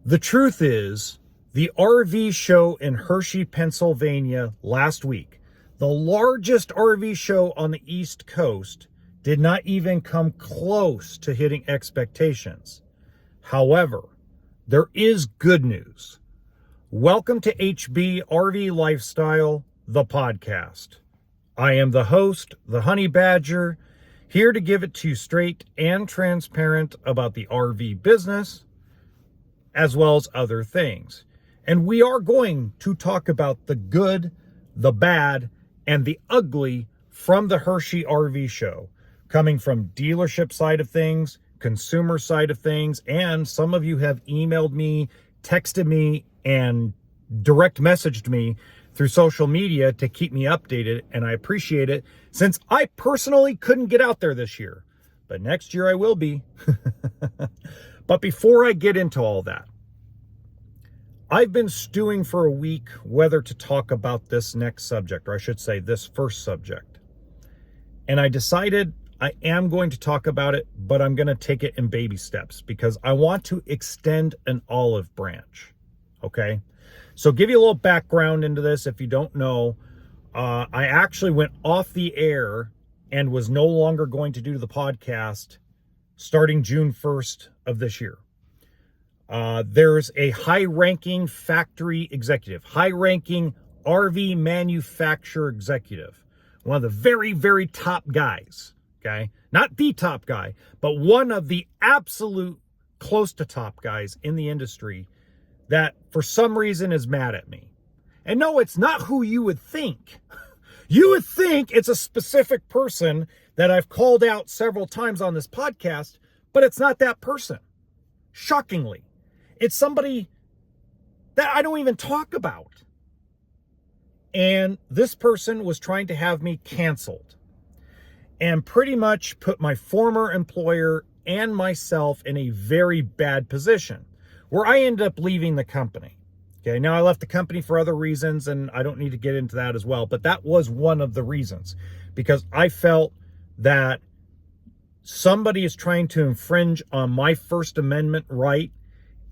The truth is, the RV show in Hershey, Pennsylvania last week, the largest RV show on the East Coast, did not even come close to hitting expectations. However, there is good news. Welcome to hbrv Lifestyle, the podcast. I am the host, the Honey Badger, here to give it to you straight and transparent about the RV business, as well as other things. And we are going to talk about the good, the bad, and the ugly from the Hershey RV show, coming from dealership side of things, consumer side of things, and some of you have emailed me, texted me, and direct messaged me through social media to keep me updated, and I appreciate it, since I personally couldn't get out there this year. But next year I will be. But before I get into all that, I've been stewing for a week whether to talk about this next subject, or I should say this first subject. And I decided I am going to talk about it, but I'm going to take it in baby steps because I want to extend an olive branch. Okay? So give you a little background into this if you don't know. I actually went off the air and was no longer going to do the podcast starting June 1st of this year. There's a high-ranking factory executive, high-ranking RV manufacturer executive, one of the very, very top guys, okay? Not the top guy, but one of the absolute close to top guys in the industry that for some reason is mad at me. And no, it's not who you would think. You would think it's a specific person that I've called out several times on this podcast, but it's not that person. Shockingly. It's somebody that I don't even talk about. And this person was trying to have me canceled and pretty much put my former employer and myself in a very bad position where I ended up leaving the company. Okay, now I left the company for other reasons and I don't need to get into that as well, but that was one of the reasons because I felt that somebody is trying to infringe on my First Amendment right.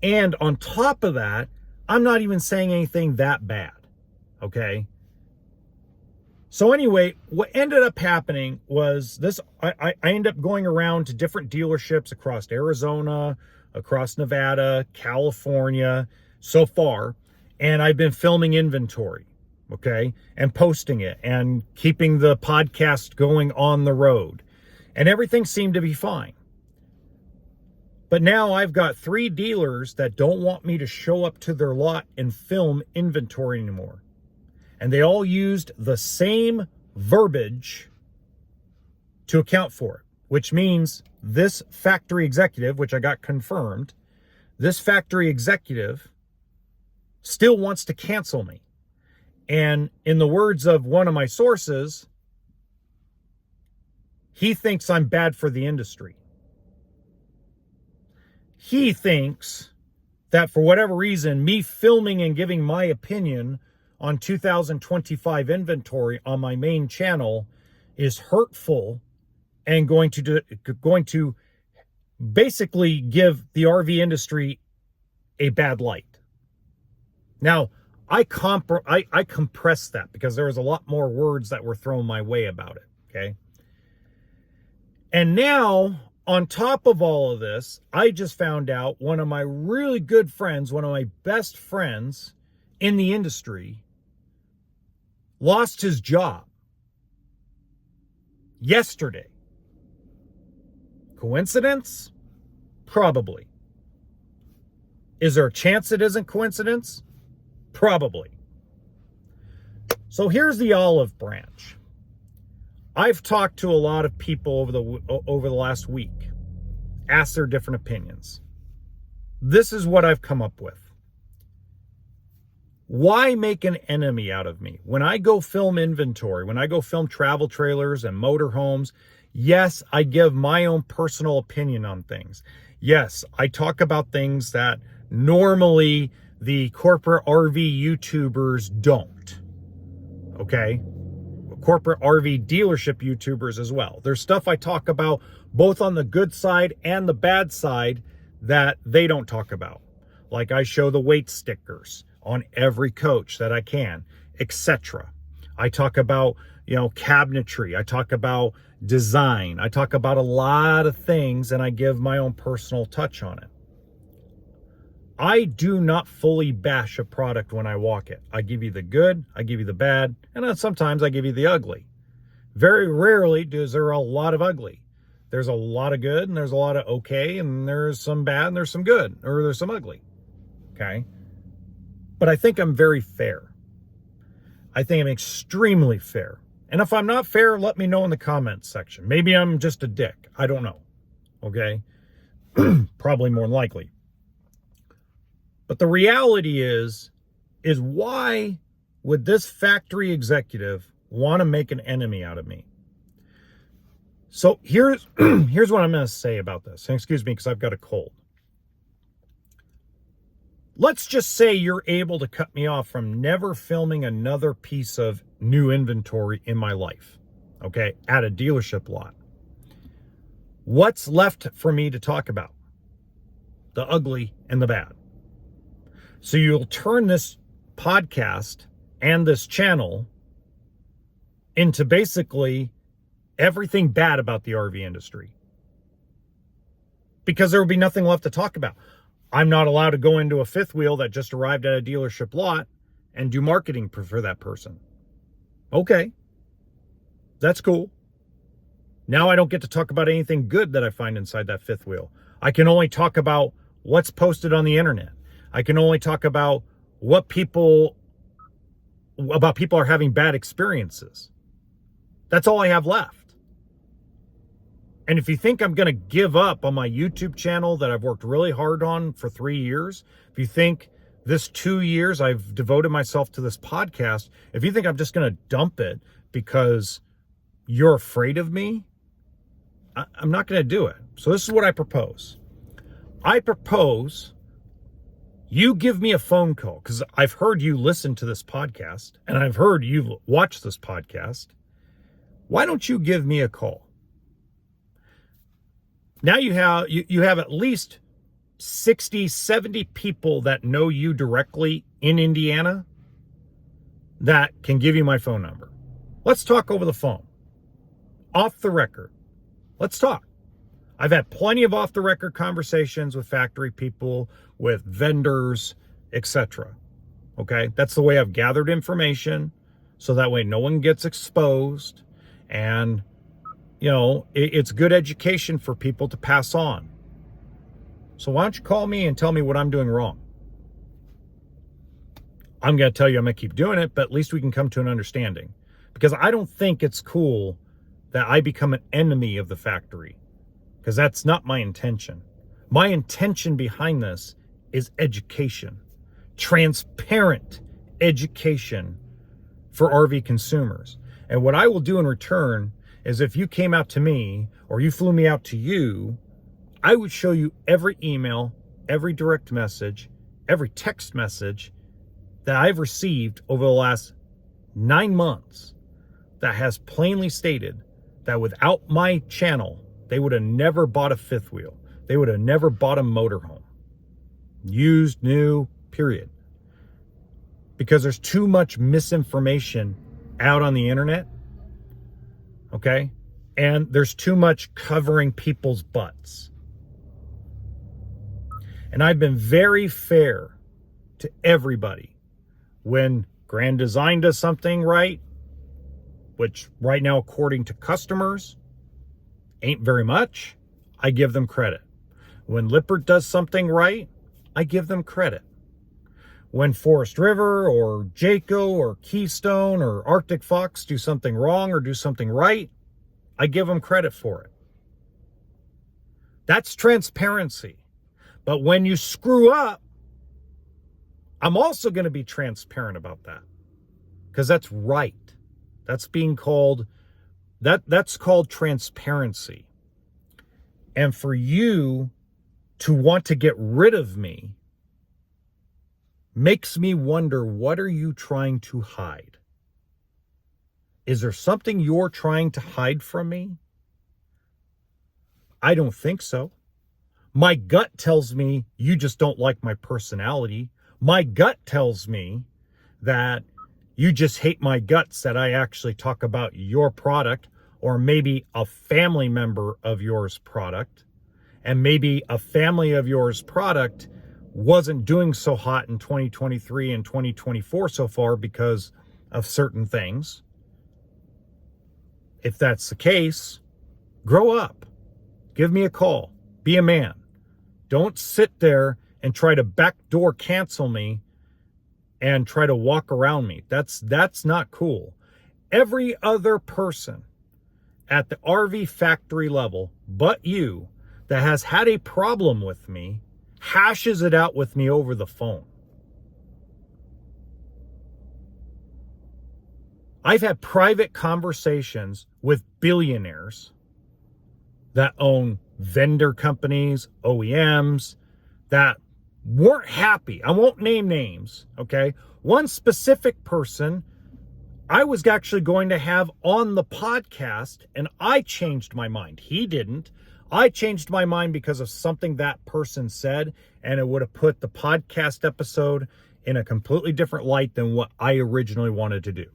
And on top of that, I'm not even saying anything that bad, okay? So anyway, what ended up happening was this, I ended up going around to different dealerships across Arizona, across Nevada, California, so far, and I've been filming inventory, okay? And posting it and keeping the podcast going on the road. And everything seemed to be fine. But now I've got 3 dealers that don't want me to show up to their lot and film inventory anymore. And they all used the same verbiage to account for it, which means this factory executive, which I got confirmed, this factory executive still wants to cancel me. And in the words of one of my sources, he thinks I'm bad for the industry. He thinks that for whatever reason, me filming and giving my opinion on 2025 inventory on my main channel is hurtful and going to basically give the RV industry a bad light. Now, I compressed that because there was a lot more words that were thrown my way about it, okay? And now, on top of all of this, I just found out one of my really good friends, one of my best friends in the industry, lost his job yesterday. Coincidence? Probably. Is there a chance it isn't coincidence? Probably. So here's the olive branch. I've talked to a lot of people over the last week, asked their different opinions. This is what I've come up with. Why make an enemy out of me? When I go film inventory, when I go film travel trailers and motorhomes, yes, I give my own personal opinion on things. Yes, I talk about things that normally the corporate RV YouTubers don't. Okay? Corporate RV dealership YouTubers as well. There's stuff I talk about both on the good side and the bad side that they don't talk about. Like I show the weight stickers on every coach that I can, etc. I talk about, cabinetry. I talk about design. I talk about a lot of things, and I give my own personal touch on it. I do not fully bash a product when I walk it. I give you the good, I give you the bad, and then sometimes I give you the ugly. Very rarely is there a lot of ugly. There's a lot of good, and there's a lot of okay, and there's some bad, and there's some good, or there's some ugly. Okay? But I think I'm very fair. I think I'm extremely fair. And if I'm not fair, let me know in the comments section. Maybe I'm just a dick. I don't know. Okay? Probably more than likely. But the reality is why would this factory executive want to make an enemy out of me? So here's what I'm going to say about this. And excuse me, because I've got a cold. Let's just say you're able to cut me off from never filming another piece of new inventory in my life, okay, at a dealership lot. What's left for me to talk about? The ugly and the bad. So you'll turn this podcast and this channel into basically everything bad about the RV industry, because there will be nothing left to talk about. I'm not allowed to go into a fifth wheel that just arrived at a dealership lot and do marketing for that person. Okay, that's cool. Now I don't get to talk about anything good that I find inside that fifth wheel. I can only talk about what's posted on the internet. I can only talk about people are having bad experiences. That's all I have left. And if you think I'm going to give up on my YouTube channel that I've worked really hard on for 3 years, if you think this 2 years I've devoted myself to this podcast, if you think I'm just going to dump it because you're afraid of me, I'm not going to do it. So this is what I propose. I propose you give me a phone call, because I've heard you listen to this podcast and I've heard you've watched this podcast. Why don't you give me a call? Now you have at least 60, 70 people that know you directly in Indiana that can give you my phone number. Let's talk over the phone. Off the record. Let's talk. I've had plenty of off-the-record conversations with factory people, with vendors, etc. Okay? That's the way I've gathered information, so that way no one gets exposed, and, it's good education for people to pass on. So why don't you call me and tell me what I'm doing wrong? I'm going to tell you I'm going to keep doing it, but at least we can come to an understanding. Because I don't think it's cool that I become an enemy of the factory. Because that's not my intention. My intention behind this is education. Transparent education for RV consumers. And what I will do in return is, if you came out to me or you flew me out to you, I would show you every email, every direct message, every text message that I've received over the last 9 months that has plainly stated that without my channel, they would have never bought a fifth wheel. They would have never bought a motorhome. Used, new, period. Because there's too much misinformation out on the internet. Okay? And there's too much covering people's butts. And I've been very fair to everybody. When Grand Design does something right, which right now, according to customers, ain't very much, I give them credit. When Lippert does something right, I give them credit. When Forest River or Jayco or Keystone or Arctic Fox do something wrong or do something right, I give them credit for it. That's transparency. But when you screw up, I'm also going to be transparent about that. Because that's right. That's being called, that's called transparency. And for you to want to get rid of me makes me wonder, what are you trying to hide? Is there something you're trying to hide from me? I don't think so. My gut tells me you just don't like my personality. My gut tells me that you just hate my guts that I actually talk about your product, or maybe a family member of yours product, and maybe a family of yours product wasn't doing so hot in 2023 and 2024 so far because of certain things. If that's the case, grow up. Give me a call. Be a man. Don't sit there and try to backdoor cancel me and try to walk around me. That's not cool. Every other person at the RV factory level but you that has had a problem with me hashes it out with me over the phone. I've had private conversations with billionaires that own vendor companies, OEMs, that weren't happy. I won't name names, okay? One specific person I was actually going to have on the podcast, and I changed my mind. He didn't. I changed my mind because of something that person said, and it would have put the podcast episode in a completely different light than what I originally wanted to do.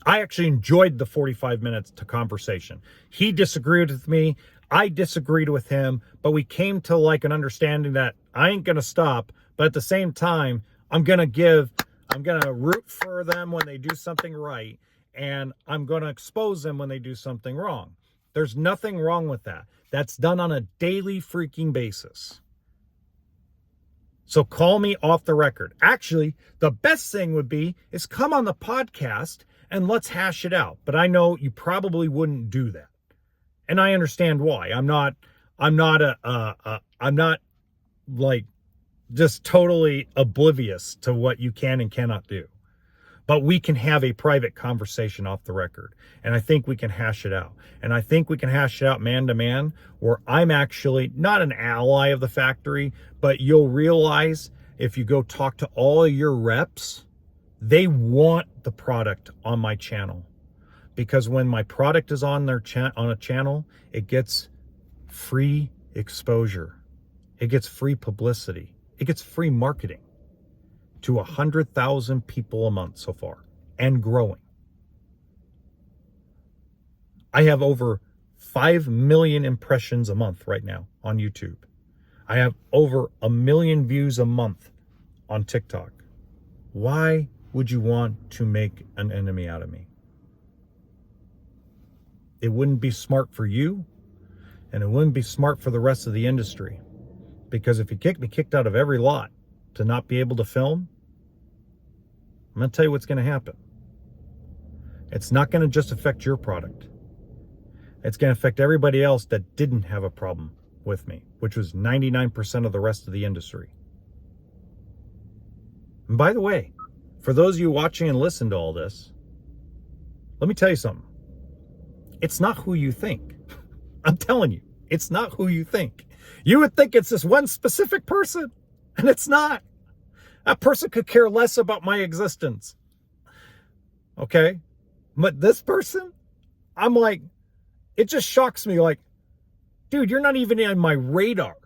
I actually enjoyed the 45 minutes to conversation. He disagreed with me. I disagreed with him, but we came to like an understanding that I ain't going to stop, but at the same time, I'm going to root for them when they do something right, and I'm going to expose them when they do something wrong. There's nothing wrong with that. That's done on a daily freaking basis. So call me off the record. Actually, the best thing would be is come on the podcast and let's hash it out. But I know you probably wouldn't do that. And I understand why. I'm not like just totally oblivious to what you can and cannot do. But we can have a private conversation off the record. And I think we can hash it out. And I think we can hash it out man to man, where I'm actually not an ally of the factory, but you'll realize if you go talk to all of your reps, they want the product on my channel. Because when my product is on their on a channel, it gets free exposure. It gets free publicity. It gets free marketing to 100,000 people a month so far, and growing. I have over 5 million impressions a month right now on YouTube. I have over 1 million views a month on TikTok. Why would you want to make an enemy out of me? It wouldn't be smart for you, and it wouldn't be smart for the rest of the industry. Because if you get me kicked out of every lot to not be able to film, I'm going to tell you what's going to happen. It's not going to just affect your product. It's going to affect everybody else that didn't have a problem with me, which was 99% of the rest of the industry. And by the way, for those of you watching and listening to all this, let me tell you something. It's not who you think. I'm telling you, it's not who you think. You would think it's this one specific person, and it's not. That person could care less about my existence. Okay? But this person, I'm like, it just shocks me. Like, dude, you're not even on my radar.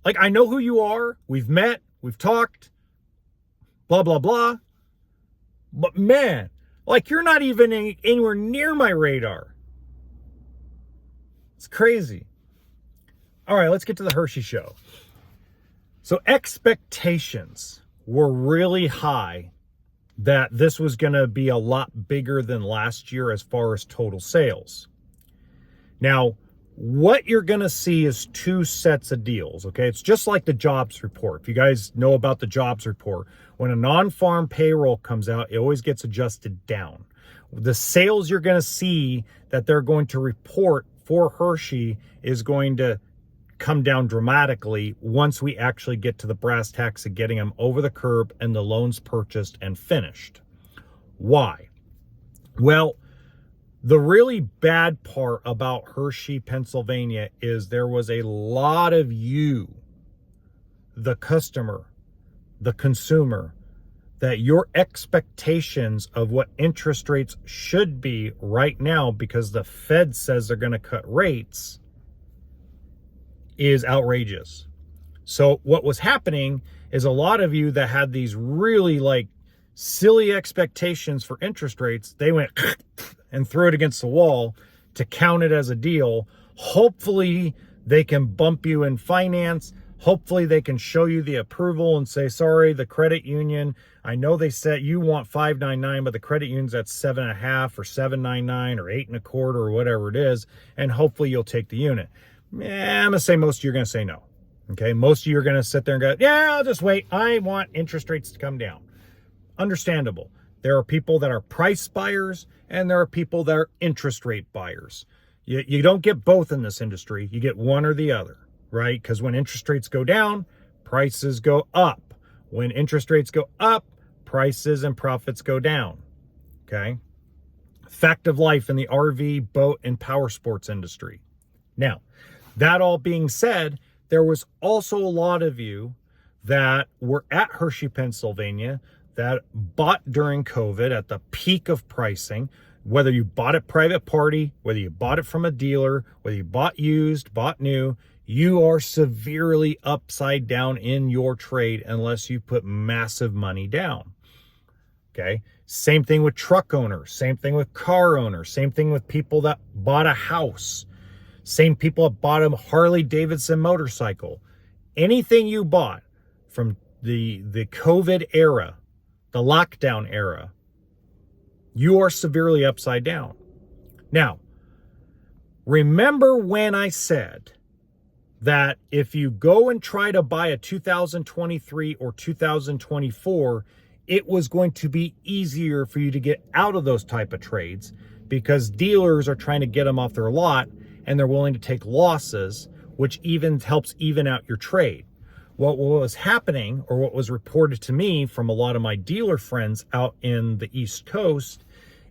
Like, I know who you are. We've met. We've talked. Blah, blah, blah. But man, like, you're not even anywhere near my radar. It's crazy. All right, let's get to the Hershey show. So expectations were really high that this was going to be a lot bigger than last year as far as total sales. Now, what you're going to see is two sets of deals, okay? It's just like the jobs report. If you guys know about the jobs report, when a non-farm payroll comes out, it always gets adjusted down. The sales you're going to see that they're going to report for Hershey is going to come down dramatically once we actually get to the brass tacks of getting them over the curb and the loans purchased and finished. Why? Well, the really bad part about Hershey, Pennsylvania is there was a lot of you, the customer, the consumer, that your expectations of what interest rates should be right now, because the Fed says they're going to cut rates, is outrageous. So what was happening is a lot of you that had these really like silly expectations for interest rates, they went and threw it against the wall to count it as a deal. Hopefully they can bump you in finance. Hopefully they can show you the approval and say, sorry, the credit union, I know they said you want 599, but the credit union's at 7.5 or 799 or 8.25 or whatever it is. And hopefully you'll take the unit. I'm going to say most of you are going to say no. Okay. Most of you are going to sit there and go, yeah, I'll just wait. I want interest rates to come down. Understandable. There are people that are price buyers and there are people that are interest rate buyers. You don't get both in this industry. You get one or the other, right? Because when interest rates go down, prices go up. When interest rates go up, prices and profits go down. Okay. Fact of life in the RV, boat, and power sports industry. Now, that all being said, there was also a lot of you that were at Hershey, Pennsylvania, that bought during COVID at the peak of pricing, whether you bought it private party, whether you bought it from a dealer, whether you bought used, bought new, you are severely upside down in your trade unless you put massive money down. Okay. Same thing with truck owners, same thing with car owners, same thing with people that bought a house, same people that bought a Harley Davidson motorcycle. Anything you bought from the COVID era, the lockdown era, you are severely upside down. Now, remember when I said that if you go and try to buy a 2023 or 2024, it was going to be easier for you to get out of those type of trades because dealers are trying to get them off their lot and they're willing to take losses, which even helps even out your trade. What was happening, or what was reported to me from a lot of my dealer friends out in the East Coast,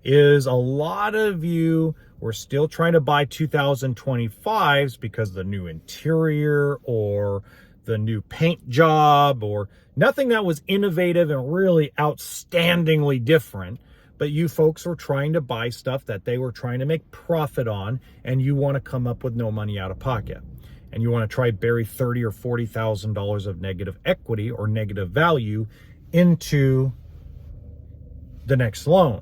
is a lot of you were still trying to buy 2025s because the new interior or the new paint job or nothing that was innovative and really outstandingly different. But you folks were trying to buy stuff that they were trying to make profit on, and you want to come up with no money out of pocket. And you want to try bury $30,000 or $40,000 of negative equity or negative value into the next loan.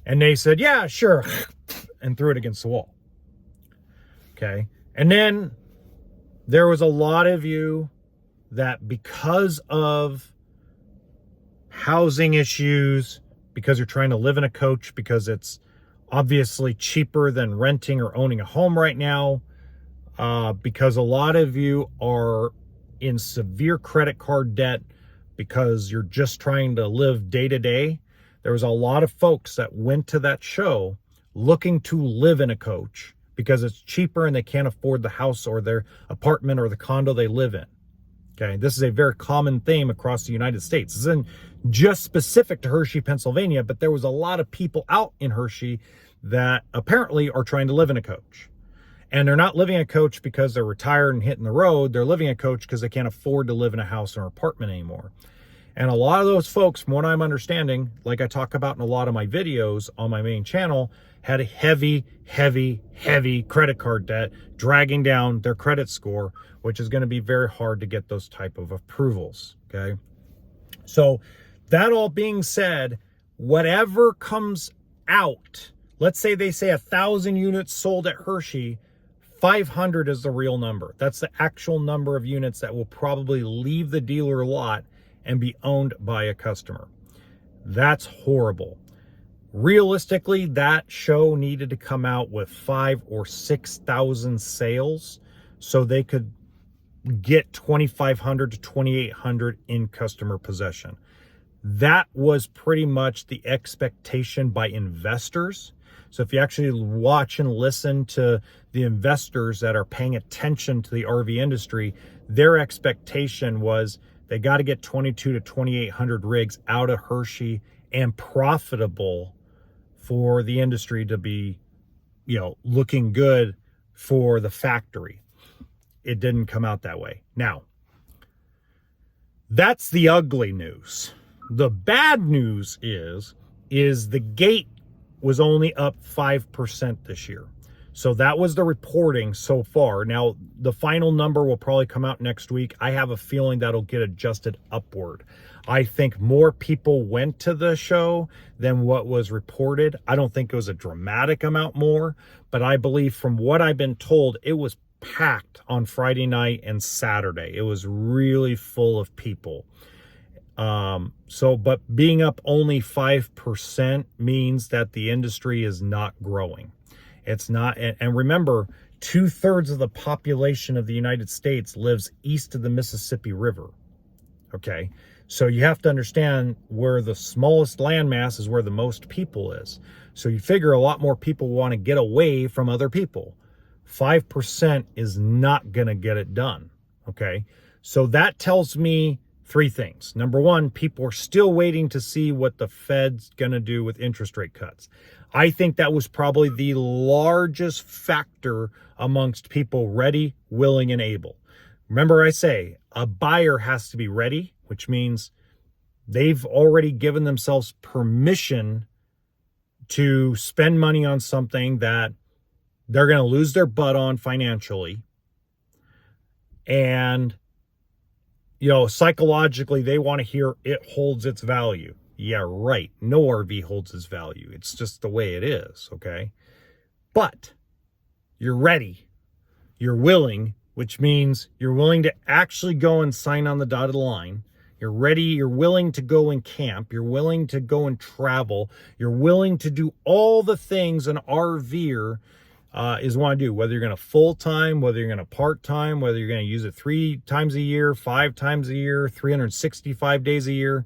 And they said, yeah, sure, and threw it against the wall. Okay. And then there was a lot of you that because of housing issues, because you're trying to live in a coach, because it's obviously cheaper than renting or owning a home right now, because a lot of you are in severe credit card debt because you're just trying to live day to day. There was a lot of folks that went to that show looking to live in a coach because it's cheaper and they can't afford the house or their apartment or the condo they live in. Okay, this is a very common theme across the United States. This isn't just specific to Hershey, Pennsylvania, but there was a lot of people out in Hershey that apparently are trying to live in a coach. And they're not living a coach because they're retired and hitting the road. They're living a coach because they can't afford to live in a house or apartment anymore. And a lot of those folks, from what I'm understanding, like I talk about in a lot of my videos on my main channel, had a heavy credit card debt, dragging down their credit score, which is going to be very hard to get those type of approvals. Okay. So that all being said, whatever comes out, let's say they say 1,000 units sold at Hershey, 500 is the real number. That's the actual number of units that will probably leave the dealer lot and be owned by a customer. That's horrible. Realistically, that show needed to come out with 5,000 or 6,000 sales so they could get 2,500 to 2,800 in customer possession. That was pretty much the expectation by investors. So if you actually watch and listen to the investors that are paying attention to the RV industry, their expectation was they got to get 2,200 to 2,800 rigs out of Hershey and profitable for the industry to be, looking good for the factory. It didn't come out that way. Now, that's the ugly news. The bad news is the gate was only up 5% this year. So that was the reporting so far. Now, the final number will probably come out next week. I have a feeling that'll get adjusted upward. I think more people went to the show than what was reported. I don't think it was a dramatic amount more, but I believe from what I've been told, it was packed on Friday night and Saturday. It was really full of people. But being up only 5% means that the industry is not growing. It's not, and remember, 2/3 of the population of the United States lives east of the Mississippi River. Okay. So you have to understand where the smallest landmass is where the most people is. So you figure a lot more people want to get away from other people. 5% is not going to get it done. Okay. So that tells me three things. Number one, people are still waiting to see what the Fed's going to do with interest rate cuts. I think that was probably the largest factor amongst people ready, willing, and able. Remember I say a buyer has to be ready, which means they've already given themselves permission to spend money on something that they're going to lose their butt on financially. And, psychologically, they want to hear it holds its value. Yeah, right. No RV holds its value. It's just the way it is, okay? But you're ready. You're willing, which means you're willing to actually go and sign on the dotted line. You're ready. You're willing to go and camp. You're willing to go and travel. You're willing to do all the things an RVer is want to do, whether you're going to full-time, whether you're going to part-time, whether you're going to use it 3 times a year, 5 times a year, 365 days a year.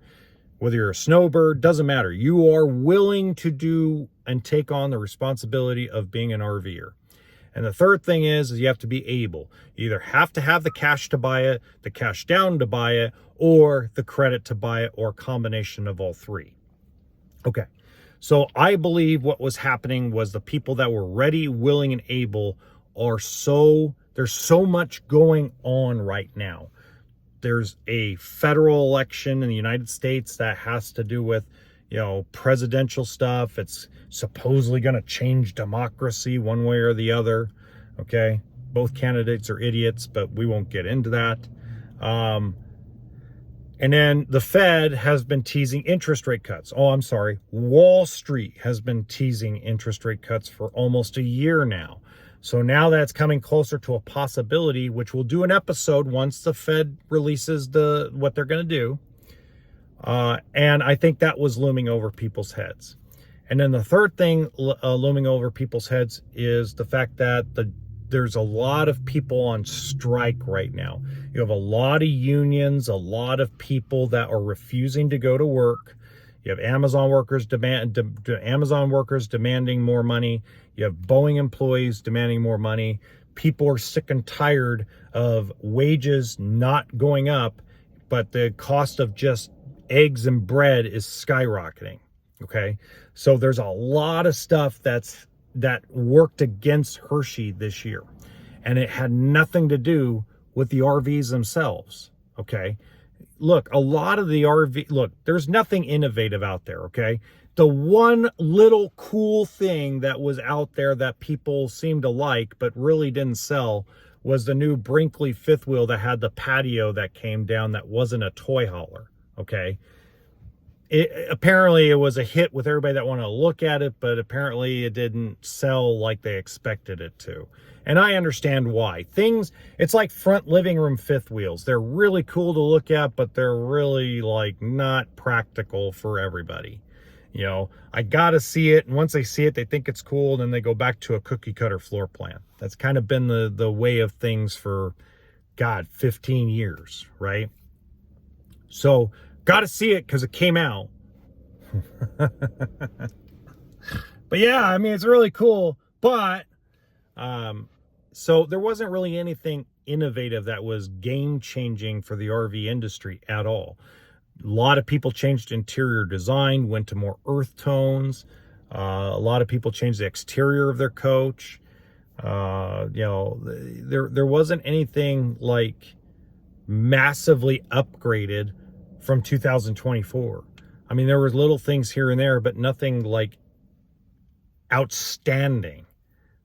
Whether you're a snowbird, doesn't matter. You are willing to do and take on the responsibility of being an RVer. And the third thing is you have to be able. You either have to have the cash to buy it, the cash down to buy it, or the credit to buy it, or a combination of all three. Okay. So I believe what was happening was the people that were ready, willing, and able there's so much going on right now. There's a federal election in the United States that has to do with, presidential stuff. It's supposedly going to change democracy one way or the other. Okay. Both candidates are idiots, but we won't get into that. And then the Fed has been teasing interest rate cuts. Wall Street has been teasing interest rate cuts for almost a year now. So now that's coming closer to a possibility, which we'll do an episode once the Fed releases what they're going to do. And I think that was looming over people's heads. And then the third thing looming over people's heads is the fact that there's a lot of people on strike right now. You have a lot of unions, a lot of people that are refusing to go to work. You have Amazon workers demanding more money. You have Boeing employees demanding more money. People are sick and tired of wages not going up, but the cost of just eggs and bread is skyrocketing. Okay. So there's a lot of stuff that worked against Hershey this year. And it had nothing to do with the RVs themselves. Okay. Look, a lot of the there's nothing innovative out there. Okay. The one little cool thing that was out there that people seemed to like, but really didn't sell, was the new Brinkley fifth wheel that had the patio that came down that wasn't a toy hauler. Okay. Apparently it was a hit with everybody that wanted to look at it, but apparently it didn't sell like they expected it to. And I understand why. It's like front living room fifth wheels. They're really cool to look at, but they're really not practical for everybody. I got to see it. And once they see it, they think it's cool. And then they go back to a cookie cutter floor plan. That's kind of been the way of things for, 15 years, right? So got to see it because it came out. But yeah, it's really cool. But, so there wasn't really anything innovative that was game changing for the RV industry at all. A lot of people changed interior design, went to more earth tones. A lot of people changed the exterior of their coach. There wasn't anything massively upgraded from 2024. I mean, there were little things here and there, but nothing like outstanding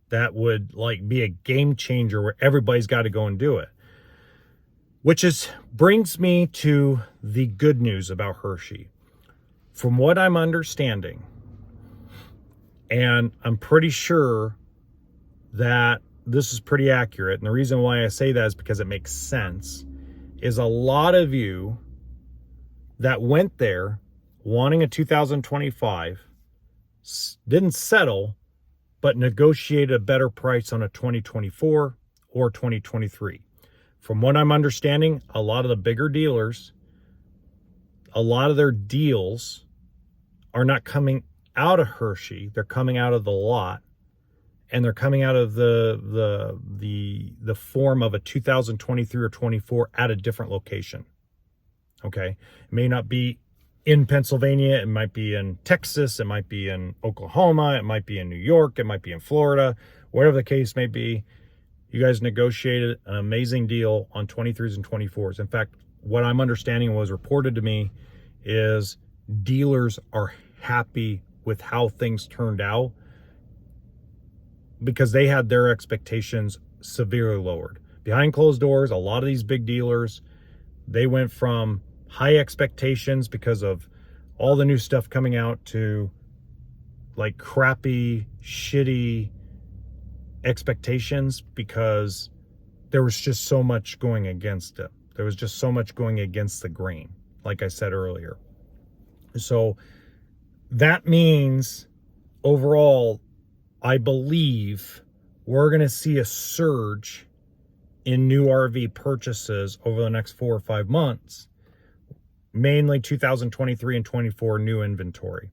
that would like be a game changer where everybody's got to go and do it. Which brings me to the good news about Hershey. From what I'm understanding, and I'm pretty sure that this is pretty accurate, and the reason why I say that is because it makes sense, is a lot of you that went there wanting a 2025 didn't settle, but negotiated a better price on a 2024 or 2023. From what I'm understanding, a lot of the bigger dealers, a lot of their deals are not coming out of Hershey. They're coming out of the lot, and they're coming out of the form of a 2023 or 24 at a different location. Okay, it may not be in Pennsylvania. It might be in Texas. It might be in Oklahoma. It might be in New York. It might be in Florida. Whatever the case may be, you guys negotiated an amazing deal on 23s and 24s. In fact, what I'm understanding was reported to me is dealers are happy with how things turned out because they had their expectations severely lowered. Behind closed doors, a lot of these big dealers, they went from high expectations because of all the new stuff coming out to like crappy, shitty expectations because there was just so much going against it. There was just so much going against the grain, like I said earlier. So that means overall, I believe we're going to see a surge in new RV purchases over the next 4 or 5 months, mainly 2023 and 24 new inventory.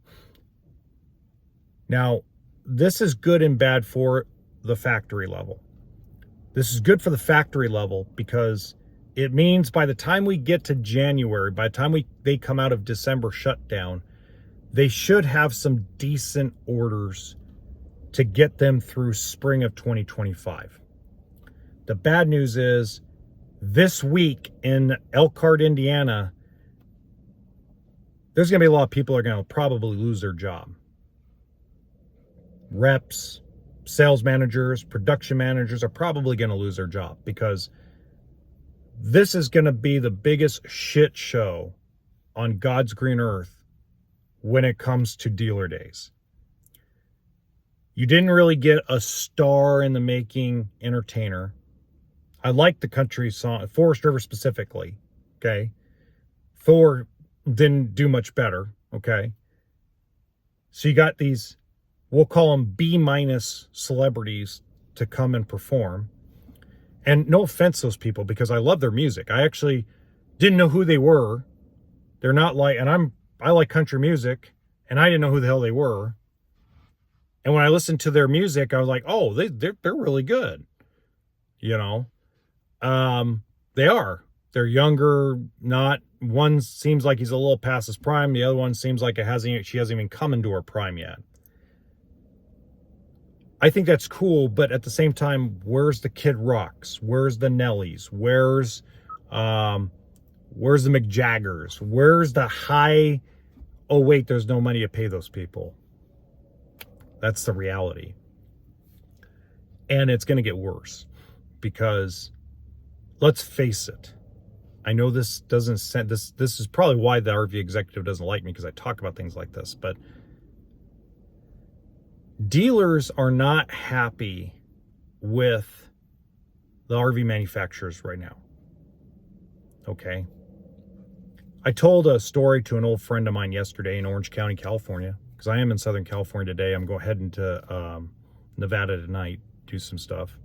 Now, this is good and bad for the factory level. This is good for the factory level because it means by the time we get to January, by the time they come out of December shutdown, they should have some decent orders to get them through spring of 2025. The bad news is this week in Elkhart, Indiana, there's going to be a lot of people who are going to probably lose their job. Reps, sales managers, production managers are probably going to lose their job because this is going to be the biggest shit show on God's green earth when it comes to dealer days. You didn't really get a star in the making entertainer. I like the country song, Forest River specifically, okay? Thor didn't do much better, okay? So you got these, we'll call them B- celebrities to come and perform. And no offense to those people because I love their music. I actually didn't know who they were. They're not like, and I like country music, and I didn't know who the hell they were. And when I listened to their music, I was like, oh, they're really good. You know, they are. They're younger. Not one seems like he's a little past his prime. The other one seems like she hasn't even come into her prime yet. I think that's cool, but at the same time, where's the Kid Rocks? Where's the Nellies? Where's the McJaggers? Where's the high? Oh wait, there's no money to pay those people. That's the reality. And it's going to get worse because let's face it. I know this doesn't sound, this is probably why the RV executive doesn't like me because I talk about things like this, but dealers are not happy with the RV manufacturers right now. Okay. I told a story to an old friend of mine yesterday in Orange County, California, because I am in Southern California today. I'm going heading to Nevada tonight, do some stuff.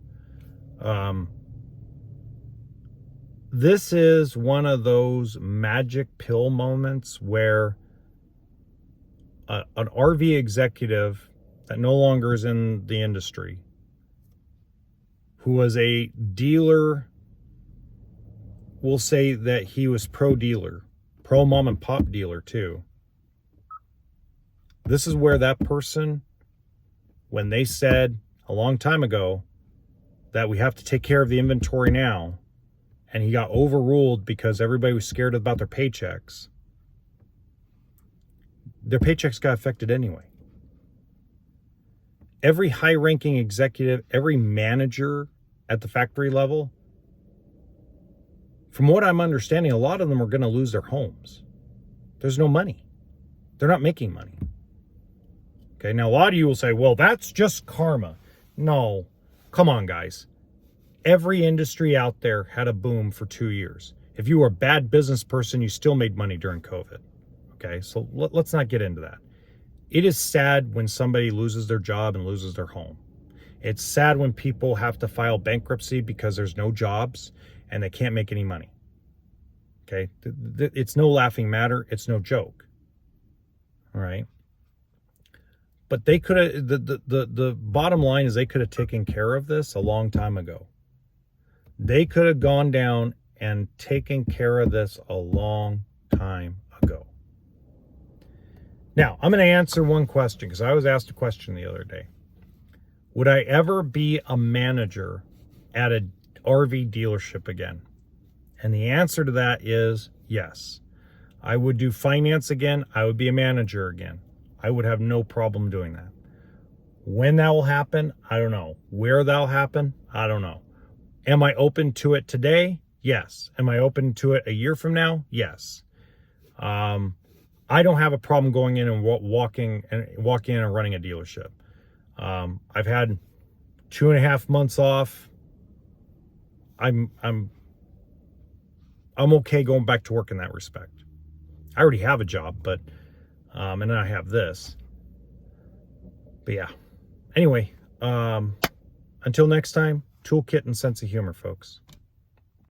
This is one of those magic pill moments where an RV executive that no longer is in the industry, who was a dealer, we'll say that he was pro-dealer, pro-mom and pop dealer too. This is where that person, when they said a long time ago that we have to take care of the inventory now, and he got overruled because everybody was scared about their paychecks, their paychecks got affected anyway. Every high-ranking executive, every manager at the factory level, from what I'm understanding, a lot of them are going to lose their homes. There's no money. They're not making money. Okay, now a lot of you will say, well, that's just karma. No, come on, guys. Every industry out there had a boom for 2 years. If you were a bad business person, you still made money during COVID. Okay, so let's not get into that. It is sad when somebody loses their job and loses their home. It's sad when people have to file bankruptcy because there's no jobs and they can't make any money. Okay, it's no laughing matter. It's no joke. All right. But they could have, the bottom line is they could have taken care of this a long time ago. They could have gone down and taken care of this a long time ago. Now, I'm going to answer one question because I was asked a question the other day. Would I ever be a manager at an RV dealership again? And the answer to that is yes. I would do finance again. I would be a manager again. I would have no problem doing that. When that will happen, I don't know. Where that'll happen, I don't know. Am I open to it today? Yes. Am I open to it a year from now? Yes. I don't have a problem going in and walking in and running a dealership. I've had 2.5 months off. I'm okay going back to work in that respect. I already have a job, but and then I have this. But yeah. Anyway, until next time, toolkit and sense of humor, folks.